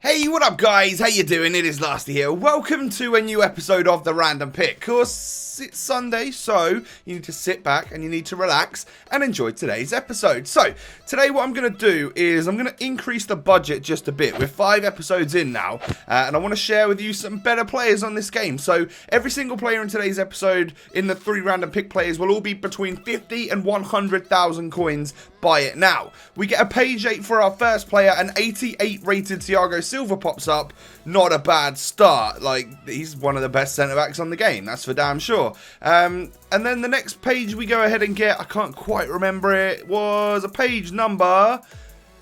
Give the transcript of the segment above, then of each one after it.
Hey, what up guys? How you doing? It is Lasty here. Welcome to a new episode of The Random Pick. Of course, it's Sunday, so you need to sit back and you need to relax and enjoy today's episode. So, today what I'm going to do is I'm going to increase the budget just a bit. We're 5 episodes in now, and I want to share with you some better players on this game. So, every single player in today's episode in the 3 Random Pick players will all be between 50 and 100,000 coins. Buy it now. We get a page 8 for our first player, an 88 rated Thiago Silva pops up. Not a bad start. Like, he's one of the best centre backs on the game, that's for damn sure. And then the next page we go ahead and get, I can't quite remember it, was a page number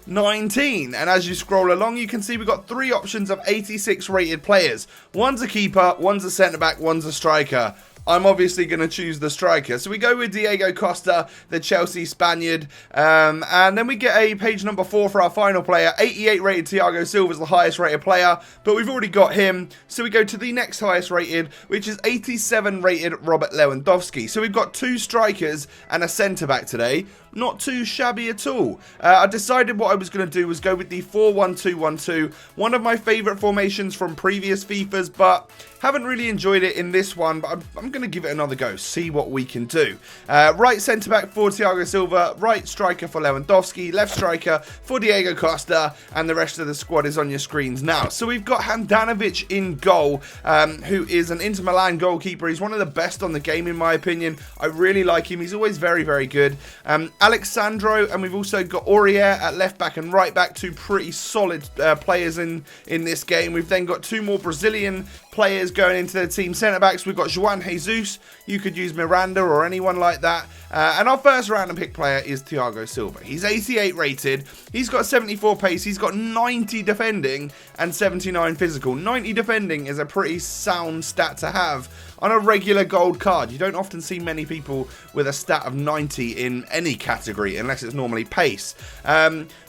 19, and as you scroll along you can see we've got 3 options of 86 rated players. One's a keeper, one's a centre back, one's a striker. I'm obviously going to choose the striker. So we go with Diego Costa, the Chelsea Spaniard. And then we get a page number 4 for our final player. 88 rated Thiago Silva is the highest rated player, but we've already got him. So we go to the next highest rated, which is 87 rated Robert Lewandowski. So we've got 2 strikers and a centre-back today. Not too shabby at all. I decided what I was going to do was go with the 4-1-2-1-2. One of my favourite formations from previous FIFAs, but haven't really enjoyed it in this one. But I'm going to give it another go, see what we can do. Right centre-back for Thiago Silva, right striker for Lewandowski, left striker for Diego Costa, and the rest of the squad is on your screens now. So we've got Handanovic in goal, who is an Inter Milan goalkeeper. He's one of the best on the game in my opinion. I really like him. He's always very, very good. Alexandro, and we've also got Aurier at left back and right back, 2 pretty solid players in this game. We've then got 2 more Brazilian players going into the team centre backs. We've got João Jesus. You could use Miranda or anyone like that. And our first random pick player is Thiago Silva. He's 88 rated. He's got 74 pace. He's got 90 defending and 79 physical. 90 defending is a pretty sound stat to have on a regular gold card. You don't often see many people with a stat of 90 in any category unless it's normally pace.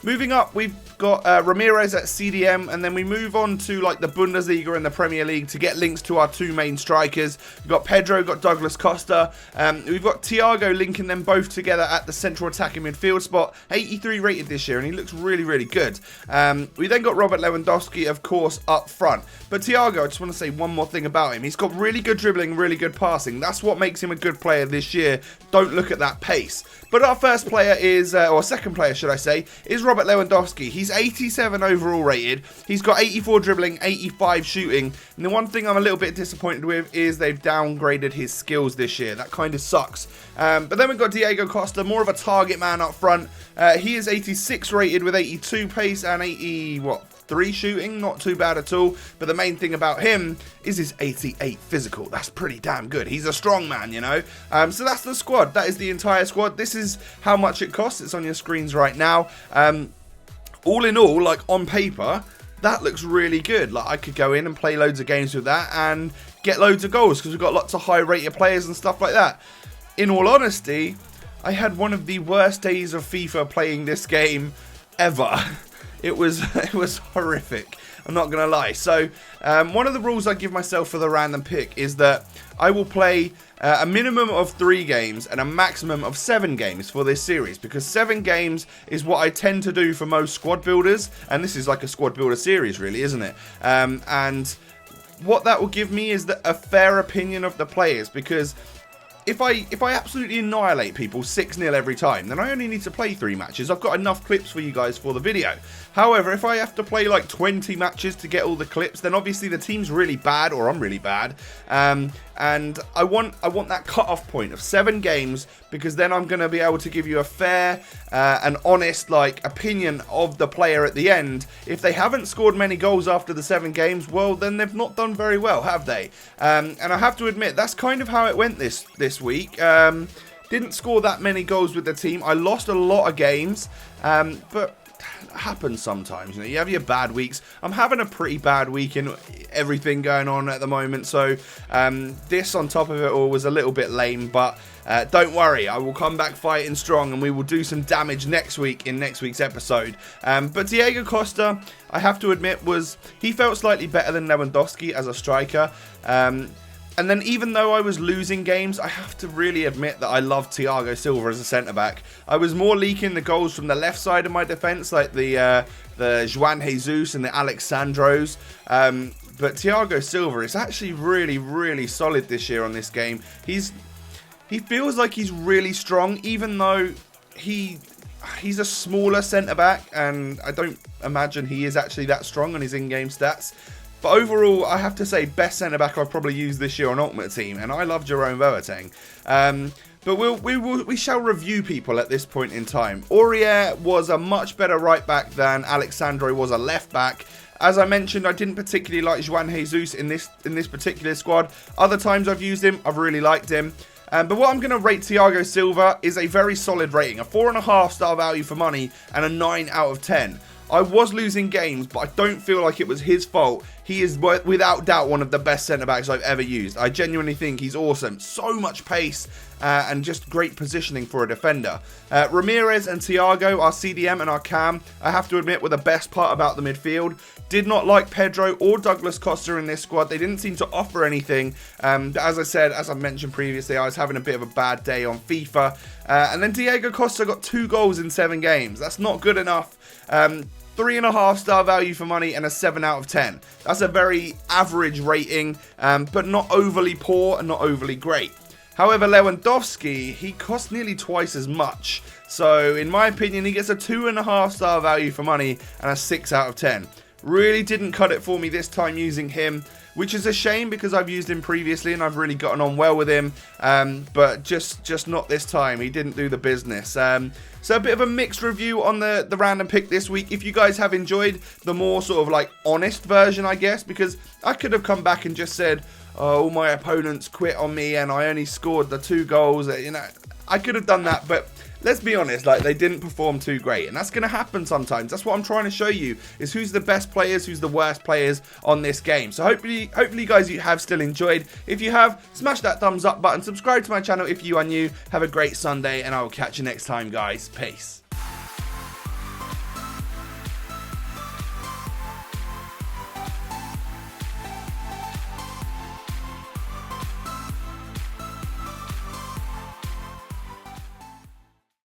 Moving up, we've got Ramirez at CDM, and then we move on to like the Bundesliga and the Premier League to get links to our 2 main strikers. We've got Pedro, got Douglas Costa. We've got Thiago linking them both together at the central attacking midfield spot. 83 rated this year, and he looks really, really good. We then got Robert Lewandowski, of course, up front. But Thiago, I just want to say one more thing about him. He's got really good dribbling, really good passing. That's what makes him a good player this year. Don't look at that pace. But our first player is, or second player should I say, is Robert Lewandowski. He's 87 overall rated. He's got 84 dribbling, 85 shooting. And the one thing I'm a little bit disappointed with is they've downgraded his skills this year. That kind of sucks. But then we've got Diego Costa, more of a target man up front. He is 86 rated with 82 pace and 3 shooting, not too bad at all. But the main thing about him is his 88 physical. That's pretty damn good. He's a strong man, you know. So that's the squad. That is the entire squad. This is how much it costs. It's on your screens right now. All in all, like on paper, that looks really good. Like I could go in and play loads of games with that and get loads of goals because we've got lots of high rated players and stuff like that. In all honesty, I had one of the worst days of FIFA playing this game ever. It was horrific. I'm not going to lie. So, one of the rules I give myself for the random pick is that I will play a minimum of 3 games and a maximum of 7 games for this series, because 7 games is what I tend to do for most squad builders, and this is like a squad builder series really, isn't it? And what that will give me is a fair opinion of the players, because if I absolutely annihilate people 6-0 every time, then I only need to play 3 matches. I've got enough clips for you guys for the video. However, if I have to play like 20 matches to get all the clips, then obviously the team's really bad, or I'm really bad. And I want that cut-off point of 7 games, because then I'm going to be able to give you a fair and honest like opinion of the player at the end. If they haven't scored many goals after the 7 games, well, then they've not done very well, have they? And I have to admit, that's kind of how it went this week. Didn't score that many goals with the team. I lost a lot of games, but happens sometimes. You know, you have your bad weeks. I'm having a pretty bad week in everything going on at the moment, so this on top of it all was a little bit lame, but don't worry, I will come back fighting strong and we will do some damage next week in next week's episode. But Diego Costa, I have to admit, he felt slightly better than Lewandowski as a striker. And then even though I was losing games, I have to really admit that I love Thiago Silva as a centre-back. I was more leaking the goals from the left side of my defence, like the Juan Jesus and the Alexandros. But Thiago Silva is actually really, really solid this year on this game. He feels like he's really strong, even though he's a smaller centre-back, and I don't imagine he is actually that strong on his in-game stats. But overall, I have to say, best centre-back I've probably used this year on Ultimate Team, and I love Jerome Boateng. But we shall review people at this point in time. Aurier was a much better right-back than Alexandro was a left-back. As I mentioned, I didn't particularly like Juan Jesus in this particular squad. Other times I've used him, I've really liked him. But what I'm going to rate Thiago Silva is a very solid rating. A 4.5 star value for money and a 9 out of 10. I was losing games, but I don't feel like it was his fault. He is without doubt one of the best centre-backs I've ever used. I genuinely think he's awesome. So much pace and just great positioning for a defender. Ramirez and Thiago, our CDM and our cam, I have to admit, were the best part about the midfield. Did not like Pedro or Douglas Costa in this squad. They didn't seem to offer anything. As I said, as I mentioned previously, I was having a bit of a bad day on FIFA. And then Diego Costa got 2 goals in 7 games. That's not good enough. 3.5 star value for money and a 7 out of 10. That's a very average rating, but not overly poor and not overly great. However, Lewandowski, he costs nearly twice as much. So, in my opinion, he gets a 2.5 star value for money and a 6 out of 10. Really didn't cut it for me this time using him, which is a shame because I've used him previously and I've really gotten on well with him, but just not this time. He didn't do the business. So a bit of a mixed review on the random pick this week. If you guys have enjoyed the more sort of like honest version, I guess, because I could have come back and just said, oh, all my opponents quit on me and I only scored the 2 goals. You know, I could have done that, but let's be honest, like, they didn't perform too great, and that's going to happen sometimes. That's what I'm trying to show you, is who's the best players, who's the worst players on this game. So hopefully guys, you have still enjoyed. If you have, smash that thumbs up button, subscribe to my channel if you are new. Have a great Sunday, and I will catch you next time, guys. Peace.